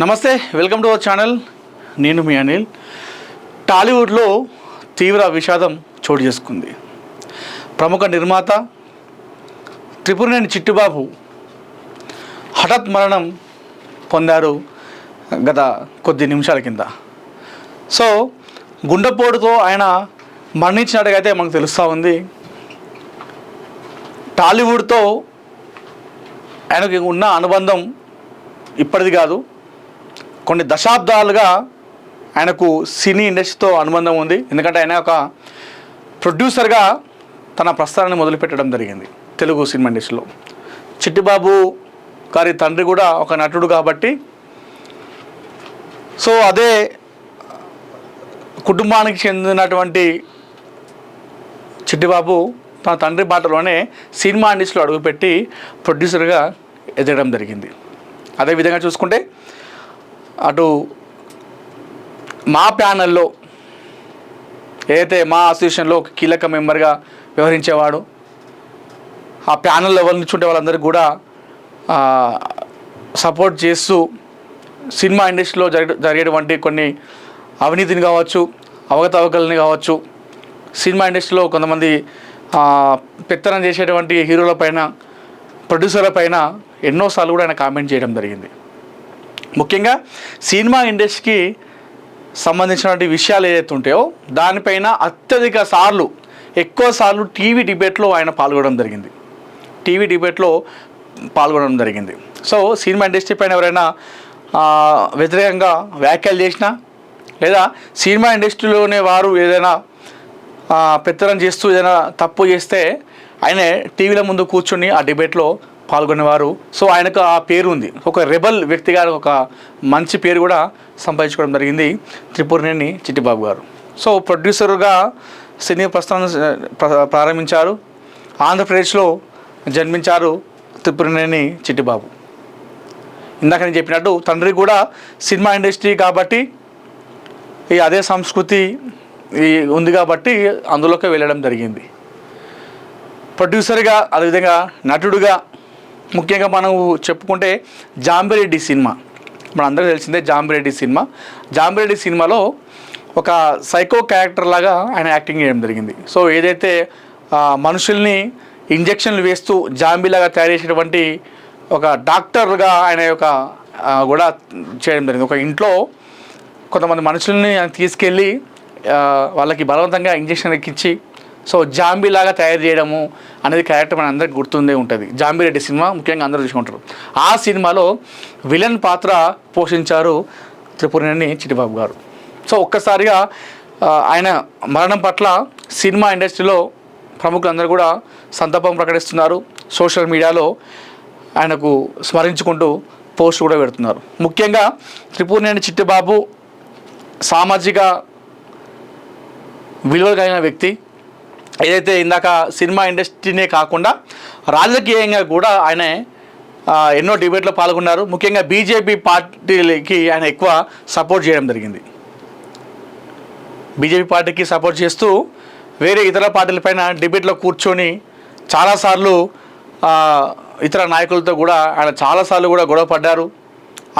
నమస్తే, welcome to our channel. నేను మీ అనిల్. టాలీవుడ్లో తీవ్ర విషాదం చోటు చేసుకుంది. ప్రముఖ నిర్మాత త్రిపురనేని చిట్టిబాబు హఠాత్ మరణం పొందారు గత కొద్ది నిమిషాల కింద. సో గుండెపోటుతో ఆయన మరణించినట్టుగా అయితే మనకు తెలుస్తూ ఉంది. టాలీవుడ్తో ఆయనకి ఉన్న అనుబంధం ఇప్పటిది కాదు, కొన్ని దశాబ్దాలుగా ఆయనకు సినీ ఇండస్ట్రీతో అనుబంధం ఉంది. ఎందుకంటే ఆయన ఒక ప్రొడ్యూసర్గా తన ప్రస్థానాన్ని మొదలుపెట్టడం జరిగింది తెలుగు సినిమా ఇండస్ట్రీలో. చిట్టిబాబు గారి తండ్రి కూడా ఒక నటుడు కాబట్టి, సో అదే కుటుంబానికి చెందినటువంటి చిట్టిబాబు తన తండ్రి బాటలోనే సినిమా ఇండస్ట్రీలో అడుగుపెట్టి ప్రొడ్యూసర్గా ఎదగడం జరిగింది. అదేవిధంగా చూసుకుంటే అటు మా ప్యానల్లో ఏదైతే మా అసోసియేషన్లో ఒక కీలక మెంబర్గా వ్యవహరించేవాడు, ఆ ప్యానల్లో ఎవరు నిల్చుంటే వాళ్ళందరికీ కూడా సపోర్ట్ చేస్తూ సినిమా ఇండస్ట్రీలో జరిగేటువంటి కొన్ని అవినీతిని కావచ్చు, అవకతవకల్ని కావచ్చు, సినిమా ఇండస్ట్రీలో కొంతమంది పెత్తనం చేసేటువంటి హీరోల పైన, ప్రొడ్యూసర్ల పైన ఎన్నోసార్లు కూడా ఆయన కామెంట్ చేయడం జరిగింది. ముఖ్యంగా సినిమా ఇండస్ట్రీకి సంబంధించినటువంటి విషయాలు ఏదైతే ఉంటాయో దానిపైన ఎక్కువ సార్లు టీవీ డిబేట్లో ఆయన పాల్గొనడం జరిగింది. సో సినిమా ఇండస్ట్రీ పైన ఎవరైనా వ్యతిరేకంగా వ్యాఖ్యలు చేసినా, లేదా సినిమా ఇండస్ట్రీలోనే వారు ఏదైనా పెత్తనం చేస్తూ ఏదైనా తప్పు చేస్తే ఆయనే టీవీల ముందు కూర్చొని ఆ డిబేట్లో పాల్గొనేవారు. సో ఆయనకు ఆ పేరు ఉంది, ఒక రెబల్ వ్యక్తిగా ఒక మంచి పేరు కూడా సంపాదించుకోవడం జరిగింది త్రిపురనేని చిట్టిబాబు గారు. సో ప్రొడ్యూసర్గా సినీ ప్రస్థానం ప్రారంభించారు. ఆంధ్రప్రదేశ్లో జన్మించారు త్రిపురనేని చిట్టిబాబు. ఇందాక నేను చెప్పినట్టు తండ్రి కూడా సినిమా ఇండస్ట్రీ కాబట్టి అదే సంస్కృతి ఉంది కాబట్టి అందులోకి వెళ్ళడం జరిగింది. ప్రొడ్యూసర్గా, అదేవిధంగా నటుడుగా, ముఖ్యంగా మనం చెప్పుకుంటే జాంబిరెడ్డి సినిమా మనందరికీ తెలిసిందే. జాంబిరెడ్డి సినిమాలో ఒక సైకో క్యారెక్టర్ లాగా ఆయన యాక్టింగ్ చేయడం జరిగింది. సో ఏదైతే మనుషుల్ని ఇంజక్షన్లు వేస్తూ జాంబీలాగా తయారు చేసేటువంటి ఒక డాక్టర్గా ఆయన కూడా చేయడం జరిగింది. ఒక ఇంట్లో కొంతమంది మనుషుల్ని తీసుకెళ్ళి వాళ్ళకి బలవంతంగా ఇంజక్షన్ ఎక్కించి సో జాంబీలాగా తయారు చేయడము అనేది క్యారెక్టర్ మన అందరికి గుర్తుండే ఉంటుంది. జాంబిరెడ్డి సినిమా ముఖ్యంగా అందరూ చూసుకుంటారు. ఆ సినిమాలో విలన్ పాత్ర పోషించారు త్రిపురనేని చిట్టిబాబు గారు. సో ఒక్కసారిగా ఆయన మరణం పట్ల సినిమా ఇండస్ట్రీలో ప్రముఖులందరూ కూడా సంతాపం ప్రకటిస్తున్నారు. సోషల్ మీడియాలో ఆయనకు స్మరించుకుంటూ పోస్ట్ కూడా పెడుతున్నారు. ముఖ్యంగా త్రిపురనేని చిట్టిబాబు సామాజిక విలువలు కలిగిన వ్యక్తి. ఏదైతే ఇందాక సినిమా ఇండస్ట్రీనే కాకుండా రాజకీయంగా కూడా ఆయన ఎన్నో డిబేట్లో పాల్గొన్నారు. ముఖ్యంగా బీజేపీ పార్టీకి ఆయన ఎక్కువ సపోర్ట్ చేయడం జరిగింది. బీజేపీ పార్టీకి సపోర్ట్ చేస్తూ వేరే ఇతర పార్టీలపైన డిబేట్లో కూర్చొని చాలాసార్లు ఇతర నాయకులతో కూడా ఆయన చాలాసార్లు కూడా గొడవ పడ్డారు.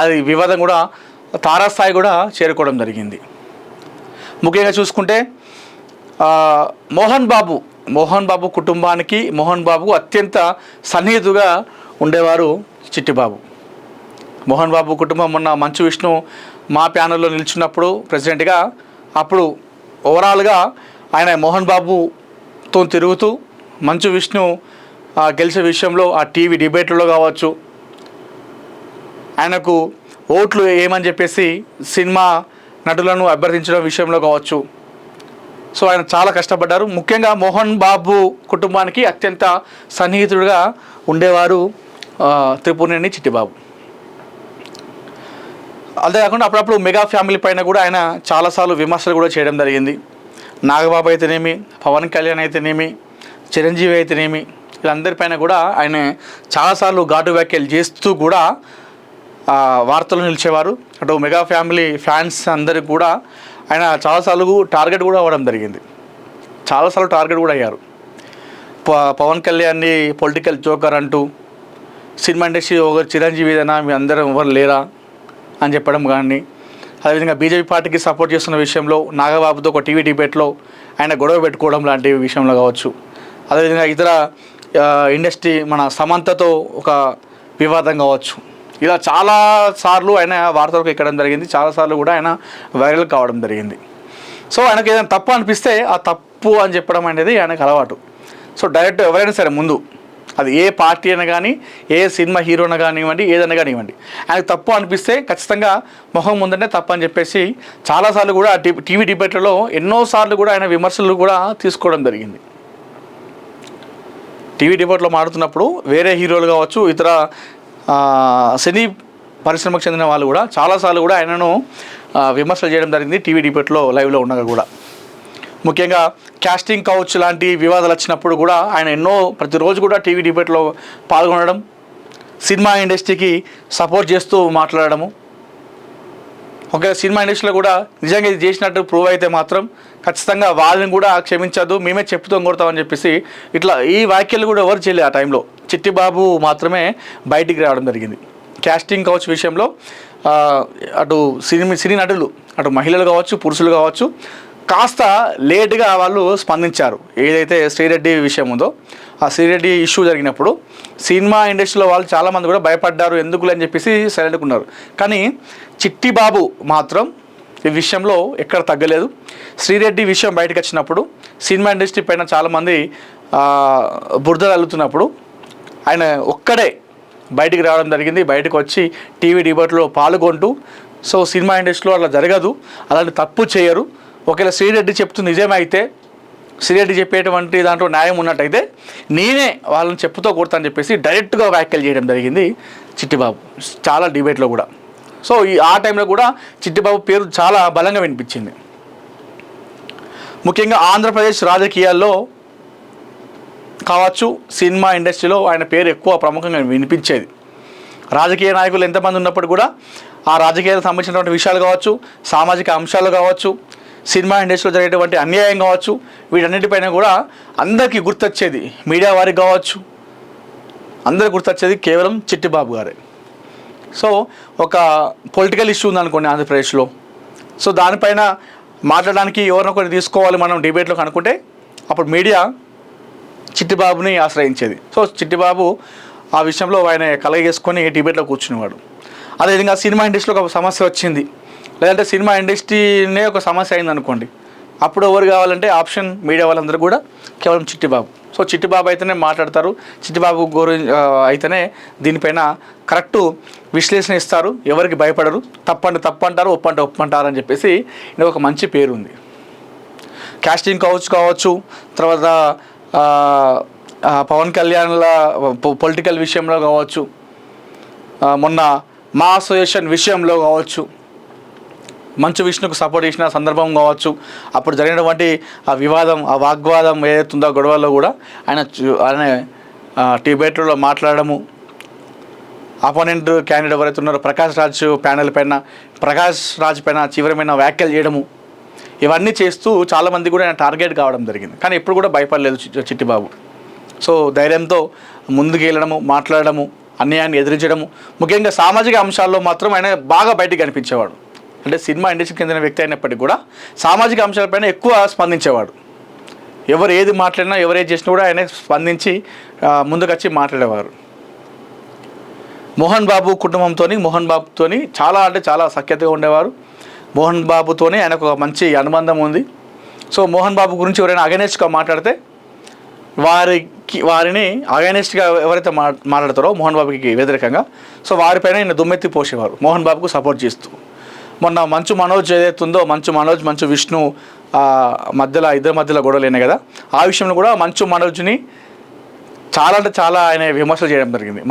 అది వివాదం కూడా తారాస్థాయి కూడా చేరుకోవడం జరిగింది. ముఖ్యంగా చూసుకుంటే మోహన్ బాబు కుటుంబానికి, మోహన్ బాబు అత్యంత సన్నిహితుగా ఉండేవారు చిట్టిబాబు. మోహన్ బాబు కుటుంబం మొన్న మంచు విష్ణు మా ప్యానల్లో నిల్చున్నప్పుడు ప్రెసిడెంట్గా, అప్పుడు ఓవరాల్గా ఆయన మోహన్ బాబుతో తిరుగుతూ మంచు విష్ణు గెలిచే విషయంలో ఆ టీవీ డిబేట్లలో కావచ్చు, ఆయనకు ఓట్లు ఏమని చెప్పేసి సినిమా నటులను అభ్యర్థించడం విషయంలో కావచ్చు, సో ఆయన చాలా కష్టపడ్డారు. ముఖ్యంగా మోహన్ బాబు కుటుంబానికి అత్యంత సన్నిహితుడిగా ఉండేవారు త్రిపురనేని చిట్టిబాబు. అంతేకాకుండా అప్పుడప్పుడు మెగా ఫ్యామిలీ పైన కూడా ఆయన చాలాసార్లు విమర్శలు కూడా చేయడం జరిగింది. నాగబాబు అయితేనేమి, పవన్ కళ్యాణ్ అయితేనేమి, చిరంజీవి అయితేనేమి, వీళ్ళందరిపైన కూడా ఆయన చాలాసార్లు ఘాటు వ్యాఖ్యలు చేస్తూ కూడా వార్తలు నిలిచేవారు. అటు మెగా ఫ్యామిలీ ఫ్యాన్స్ అందరికి కూడా ఆయన చాలాసార్లు టార్గెట్ కూడా అవ్వడం జరిగింది. టార్గెట్ కూడా అయ్యారు. పవన్ కళ్యాణ్ని పొలిటికల్ జోకర్ అంటూ, సినిమా ఇండస్ట్రీ ఒకరు చిరంజీవి ఏదైనా మీ అందరం ఎవరు లేరా, అని చెప్పడం కానీ, అదేవిధంగా బీజేపీ పార్టీకి సపోర్ట్ చేస్తున్న విషయంలో నాగబాబుతో ఒక టీవీ డిబేట్లో ఆయన గొడవ పెట్టుకోవడం లాంటి విషయంలో కావచ్చు, అదేవిధంగా ఇతర ఇండస్ట్రీ మన సమంతతో ఒక వివాదం కావచ్చు, ఇలా చాలాసార్లు ఆయన వార్తలకు ఎక్కడం జరిగింది, చాలాసార్లు కూడా ఆయన వైరల్ కావడం జరిగింది. సో ఆయనకు ఏదైనా తప్పు అనిపిస్తే ఆ తప్పు అని చెప్పడం అనేది ఆయనకు అలవాటు. సో డైరెక్ట్ ఎవరైనా సరే ముందు అది ఏ పార్టీ అయినా కానీ, ఏ సినిమా హీరోనా కానివ్వండి, ఏదైనా కానివ్వండి, ఆయనకు తప్పు అనిపిస్తే ఖచ్చితంగా మొహం ముందంటే తప్పు అని చెప్పేసి చాలాసార్లు కూడా టీవీ డిబేట్లలో ఎన్నోసార్లు కూడా ఆయన విమర్శలు కూడా తీసుకోవడం జరిగింది. టీవీ డిబేట్లో మాడుతున్నప్పుడు వేరే హీరోలు కావచ్చు, ఇతర సినీ పరిశ్రమకు చెందిన వాళ్ళు కూడా చాలాసార్లు కూడా ఆయనను విమర్శలు చేయడం జరిగింది టీవీ డిబేట్లో లైవ్లో ఉండగా కూడా. ముఖ్యంగా కాస్టింగ్ కౌచ్ లాంటి వివాదాలు వచ్చినప్పుడు కూడా ఆయన ప్రతిరోజు కూడా టీవీ డిబేట్లో పాల్గొనడం, సినిమా ఇండస్ట్రీకి సపోర్ట్ చేస్తూ మాట్లాడము. ఒకవేళ సినిమా ఇండస్ట్రీలో కూడా నిజంగా ఇది చేసినట్టు ప్రూవ్ అయితే మాత్రం ఖచ్చితంగా వాళ్ళని కూడా క్షమించదు, మేమే చెప్పుతాం కొడతామని చెప్పేసి ఇట్లా ఈ వ్యాఖ్యలు కూడా ఎవరు చేయలేదు. ఆ టైంలో చిట్టిబాబు మాత్రమే బయటికి రావడం జరిగింది. కాస్టింగ్ కౌచ్ విషయంలో అటు సినీ నటులు, అటు మహిళలు కావచ్చు, పురుషులు కావచ్చు, కాస్త లేటుగా వాళ్ళు స్పందించారు. ఏదైతే శ్రీరెడ్డి విషయం ఉందో ఆ శ్రీరెడ్డి ఇష్యూ జరిగినప్పుడు సినిమా ఇండస్ట్రీలో వాళ్ళు చాలామంది కూడా భయపడ్డారు, ఎందుకులే అని చెప్పేసి సైలెంట్గా ఉన్నారు. కానీ చిట్టిబాబు మాత్రం ఈ విషయంలో ఎక్కడ తగ్గలేదు. శ్రీరెడ్డి విషయం బయటకు వచ్చినప్పుడు సినిమా ఇండస్ట్రీ పైన చాలామంది బురద తల్లుతున్నప్పుడు ఆయన ఒక్కడే బయటికి రావడం జరిగింది. బయటకు వచ్చి టీవీ డిబేట్లో పాల్గొంటూ సో సినిమా ఇండస్ట్రీలో అలా జరగదు, అలాంటి తప్పు చేయరు, ఒకవేళ శ్రీరెడ్డి చెప్తుంది నిజమైతే, శ్రీరెడ్డి చెప్పేటువంటి దాంట్లో న్యాయం ఉన్నట్టయితే నేనే వాళ్ళని చెప్పుతో కొడతానని చెప్పేసి డైరెక్ట్గా వ్యాఖ్యలు చేయడం జరిగింది చిట్టిబాబు చాలా డిబేట్లో కూడా. సో ఆ టైంలో కూడా చిట్టిబాబు పేరు చాలా బలంగా వినిపించింది. ముఖ్యంగా ఆంధ్రప్రదేశ్ రాజకీయాల్లో కావచ్చు, సినిమా ఇండస్ట్రీలో ఆయన పేరు ఎక్కువ ప్రముఖంగా వినిపించేది. రాజకీయ నాయకులు ఎంతమంది ఉన్నప్పుడు కూడా ఆ రాజకీయాలకు సంబంధించినటువంటి విషయాలు కావచ్చు, సామాజిక అంశాలు కావచ్చు, సినిమా ఇండస్ట్రీలో జరిగేటువంటి అన్యాయం కావచ్చు, వీటన్నిటిపైన కూడా అందరికీ గుర్తొచ్చేది, మీడియా వారికి కావచ్చు, అందరికి గుర్తొచ్చేది కేవలం చిట్టిబాబు గారే. సో ఒక పొలిటికల్ ఇష్యూ ఉందనుకోండి ఆంధ్రప్రదేశ్లో, సో దానిపైన మాట్లాడడానికి ఎవరినొకరు తీసుకోవాలి మనం డిబేట్లోకి అనుకుంటే అప్పుడు మీడియా చిట్టిబాబుని ఆశ్రయించేది. సో చిట్టిబాబు ఆ విషయంలో ఆయన కలగేసుకొని డిబేట్లో కూర్చునేవాడు. అదేవిధంగా సినిమా ఇండస్ట్రీలో ఒక సమస్య వచ్చింది, లేదంటే సినిమా ఇండస్ట్రీనే ఒక సమస్య అయింది అనుకోండి, అప్పుడు ఎవరు కావాలంటే ఆప్షన్ మీడియా వాళ్ళందరూ కూడా కేవలం చిట్టిబాబు. సో చిట్టిబాబు అయితేనే మాట్లాడతారు, చిట్టిబాబు అయితేనే దీనిపైన కరెక్టు విశ్లేషణ ఇస్తారు, ఎవరికి భయపడరు, తప్పంటే తప్పు అంటారు, ఒప్పంటే ఒప్పంటారు అని చెప్పేసి ఇది ఒక మంచి పేరు ఉంది. కాస్టింగ్ కావచ్చు, తర్వాత పవన్ కళ్యాణ్ల పొలిటికల్ విషయంలో కావచ్చు, మొన్న మా అసోసియేషన్ విషయంలో కావచ్చు, మంచు విష్ణుకు సపోర్ట్ చేసిన సందర్భం కావచ్చు, అప్పుడు జరిగినటువంటి ఆ వివాదం, ఆ వాగ్వాదం ఏదైతుందో గొడవల్లో కూడా ఆయన డిబేట్లలో మాట్లాడము, అపోనెంట్ క్యాండిడేట్ ఎవరైతే ఉన్నారో ప్రకాష్ రాజ్ పైన తీవ్రమైన వ్యాఖ్యలు చేయడము, ఇవన్నీ చేస్తూ చాలామంది కూడా ఆయన టార్గెట్ కావడం జరిగింది. కానీ ఎప్పుడు కూడా భయపడలేదు చిట్టిబాబు. సో ధైర్యంతో ముందుకు వెళ్ళడము, మాట్లాడడము, అన్యాయాన్ని ఎదిరించడము, ముఖ్యంగా సామాజిక అంశాల్లో మాత్రం ఆయన బాగా బయటికి కనిపించేవాడు. అంటే సినిమా ఇండస్ట్రీకి చెందిన వ్యక్తి అయినప్పటికీ కూడా సామాజిక అంశాలపైన ఎక్కువ స్పందించేవాడు. ఎవరు ఏది మాట్లాడినా, ఎవరు ఏది చేసినా కూడా ఆయన స్పందించి ముందుకు వచ్చి మాట్లాడేవారు. మోహన్ బాబుతో చాలా అంటే చాలా సఖ్యతగా ఉండేవారు. మోహన్ బాబుతోనే ఆయనకు ఒక మంచి అనుబంధం ఉంది. సో మోహన్ బాబు గురించి ఎవరైనా అగైనెస్ట్గా మాట్లాడితే వారిని అగైనెస్ట్గా ఎవరైతే మాట్లాడతారో మోహన్ బాబుకి వ్యతిరేకంగా, సో వారిపైన ఈయన దుమ్మెత్తి పోసేవారు మోహన్ బాబుకు సపోర్ట్ చేస్తూ. మొన్న మంచు మనోజ్ ఏదైతుందో, మంచు విష్ణు ఇద్దరి మధ్యలో గొడవలేనే కదా, ఆ విషయంలో కూడా మంచు మనోజ్ని చాలా అంటే చాలా ఆయన విమర్శలు చేయడం జరిగింది.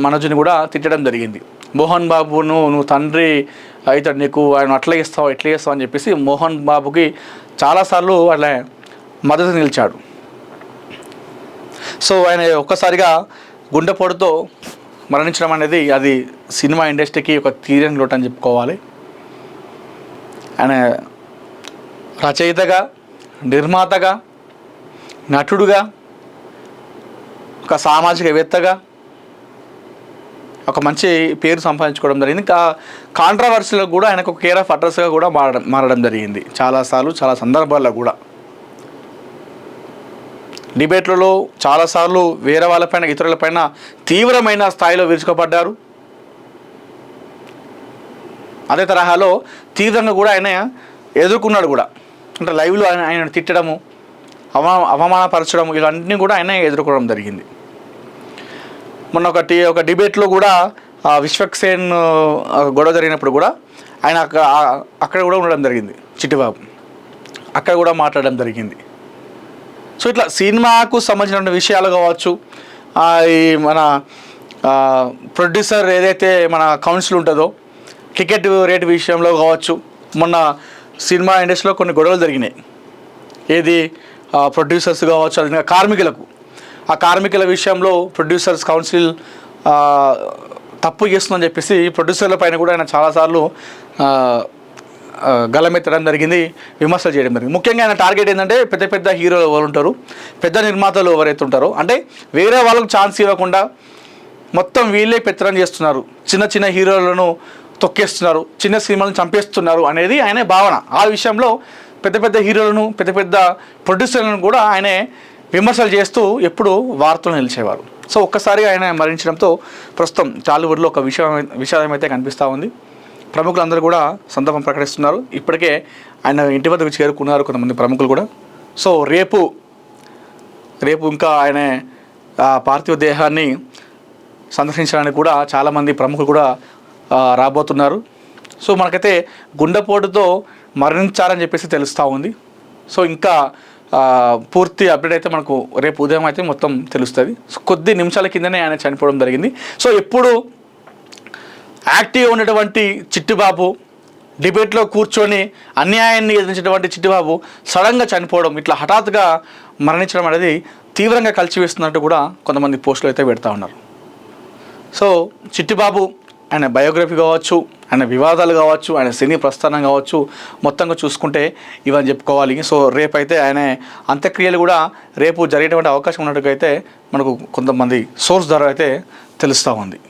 మనోజ్ని కూడా తిట్టడం జరిగింది. మోహన్ బాబును నువ్వు తండ్రి అయితే నీకు ఆయన అట్లా ఇస్తావు ఎట్లా చేస్తావు అని చెప్పేసి మోహన్ బాబుకి చాలాసార్లు అట్లా మద్దతు నిలిచాడు. సో ఆయన ఒక్కసారిగా గుండెపోటుతో మరణించడం అనేది అది సినిమా ఇండస్ట్రీకి ఒక తీరని లోటు అని చెప్పుకోవాలి. ఆయన రచయితగా, నిర్మాతగా, నటుడుగా, ఒక సామాజికవేత్తగా, ఒక మంచి పేరు సంపాదించుకోవడం జరిగింది. ఇంకా కాంట్రవర్సీలో కూడా ఆయనకు ఒక కేర్ ఆఫ్ అడ్రస్గా కూడా మారడం జరిగింది చాలాసార్లు, చాలా సందర్భాల్లో కూడా. డిబేట్లలో చాలాసార్లు వేరే వాళ్ళపైన, ఇతరులపైన తీవ్రమైన స్థాయిలో విరుచుకుపడ్డారు. అదే తరహాలో తీవ్రంగా కూడా ఆయన ఎదుర్కొన్నాడు కూడా. అంటే లైవ్లో ఆయన తిట్టడము, అవమానపరచడం, ఇవన్నీ కూడా ఆయన ఎదుర్కోవడం జరిగింది. మొన్న ఒక డిబేట్లో కూడా విశ్వక్సేన్ గొడవ జరిగినప్పుడు కూడా ఆయన అక్కడ కూడా ఉండడం జరిగింది. చిట్టిబాబు అక్కడ కూడా మాట్లాడడం జరిగింది. సో ఇట్లా సినిమాకు సంబంధించిన విషయాలు కావచ్చు, ఈ మన ప్రొడ్యూసర్ ఏదైతే మన కౌన్సిల్ ఉంటుందో టికెట్ రేట్ విషయంలో కావచ్చు, మొన్న సినిమా ఇండస్ట్రీలో కొన్ని గొడవలు జరిగినాయి. ఏది ప్రొడ్యూసర్స్ కావచ్చు, అది కార్మికులకు, ఆ కార్మికుల విషయంలో ప్రొడ్యూసర్స్ కౌన్సిల్ తప్పు చేస్తుందని చెప్పేసి ప్రొడ్యూసర్ల పైన కూడా ఆయన చాలాసార్లు గలమెత్తడం జరిగింది, విమర్శలు చేయడం జరిగింది. ముఖ్యంగా ఆయన టార్గెట్ ఏంటంటే పెద్ద పెద్ద హీరోలు ఎవరు ఉంటారు, పెద్ద నిర్మాతలు ఎవరైతే ఉంటారో, అంటే వేరే వాళ్ళకు ఛాన్స్ ఇవ్వకుండా మొత్తం వీళ్ళే పెత్తనం చేస్తున్నారు, చిన్న చిన్న హీరోలను తొక్కేస్తున్నారు, చిన్న సినిమాలను చంపేస్తున్నారు అనేది ఆయన భావన. ఆ విషయంలో పెద్ద పెద్ద హీరోలను, పెద్ద పెద్ద ప్రొడ్యూసర్లను కూడా ఆయనే విమర్శలు చేస్తూ ఎప్పుడు వార్తలు నిలిచేవారు. సో ఒక్కసారి ఆయన మరణించడంతో ప్రస్తుతం టాలీవుడ్లో ఒక విషాదం అయితే కనిపిస్తూ ఉంది. ప్రముఖులందరూ కూడా సంతాపం ప్రకటిస్తున్నారు. ఇప్పటికే ఆయన ఇంటి వద్దకు చేరుకున్నారు కొంతమంది ప్రముఖులు కూడా. సో రేపు ఇంకా ఆయన పార్థివ దేహాన్ని సందర్శించడానికి కూడా చాలామంది ప్రముఖులు కూడా రాబోతున్నారు. సో మనకైతే గుండెపోటుతో మరణించారని చెప్పేసి తెలుస్తూ ఉంది. సో ఇంకా పూర్తి అప్డేట్ అయితే మనకు రేపు ఉదయం అయితే మొత్తం తెలుస్తుంది. సో కొద్ది నిమిషాల కిందనే ఆయన చనిపోవడం జరిగింది. సో ఎప్పుడు యాక్టివ్గా ఉన్నటువంటి చిట్టిబాబు, డిబేట్లో కూర్చొని అన్యాయాన్ని ఎదిరించినటువంటి చిట్టిబాబు సడన్గా చనిపోవడం, ఇట్లా హఠాత్తుగా మరణించడం అనేది తీవ్రంగా కలిసివేస్తున్నట్టు కూడా కొంతమంది పోస్టులు అయితే పెడతా ఉన్నారు. సో చిట్టిబాబు ఆయన బయోగ్రఫీ కావచ్చు, ఆయన వివాదాలు కావచ్చు, ఆయన సినీ ప్రస్థానం కావచ్చు, మొత్తంగా చూసుకుంటే ఇవన్నీ చెప్పుకోవాలి. సో రేపైతే ఆయన అంత్యక్రియలు కూడా రేపు జరిగేటువంటి అవకాశం ఉన్నట్టుగా అయితే మనకు కొంతమంది సోర్స్ ద్వారా అయితే తెలుస్తూ ఉంది.